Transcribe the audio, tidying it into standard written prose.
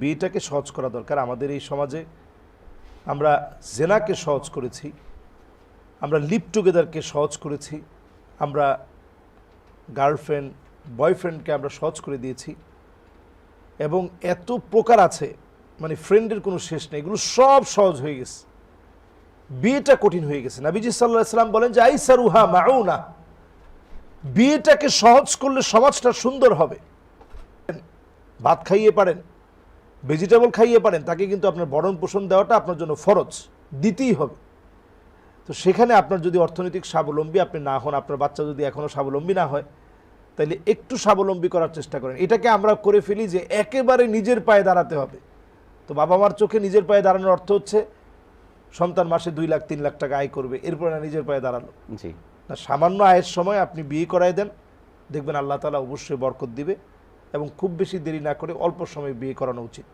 বিয়েটাকে সহজ করা দরকার। আমাদের এই সমাজে আমরা জেনাকে সহজ করেছি, আমরা লিভ টুগেদারকে সহজ করেছি, আমরা গার্লফ্রেন্ড বয়ফ্রেন্ডকে আমরা সহজ করে দিয়েছি, এবং এত প্রকার আছে মানে ফ্রেন্ডের কোনো শেষ নেই, এগুলো সব সহজ হয়ে গেছে, বিয়েটা কঠিন হয়ে গেছে। নবীজি সাল্লাল্লাহু আলাইহি সাল্লাম বলেন যে আইসারুহা মাউনা, বিয়েটাকে সহজ করলে সমাজটা সুন্দর হবে। ভাত খাইয়ে পারেন, ভেজিটেবল খাইয়ে পারেন, তাকে কিন্তু আপনার ভরণ পোষণ দেওয়াটা আপনার জন্য ফরজ, দিতেই হবে। তো সেখানে আপনার যদি অর্থনৈতিক স্বাবলম্বী আপনি না হন, আপনার বাচ্চা যদি এখনও স্বাবলম্বী না হয়, তাহলে একটু স্বাবলম্বী করার চেষ্টা করেন। এটাকে আমরা করে ফেলি যে একেবারে নিজের পায়ে দাঁড়াতে হবে। তো বাবা মার চোখে নিজের পায়ে দাঁড়ানোর অর্থ হচ্ছে সন্তান মাসে 2 লাখ 3 লাখ টাকা আয় করবে, এরপরে না নিজের পায়ে দাঁড়ালো। জি, না, সামান্য আয়ের সময় আপনি বিয়ে করায় দেন, দেখবেন আল্লাহ তাআলা অবশ্যই বরকত দিবে, এবং খুব বেশি দেরি না করে অল্প সময় বিয়ে করানো উচিত।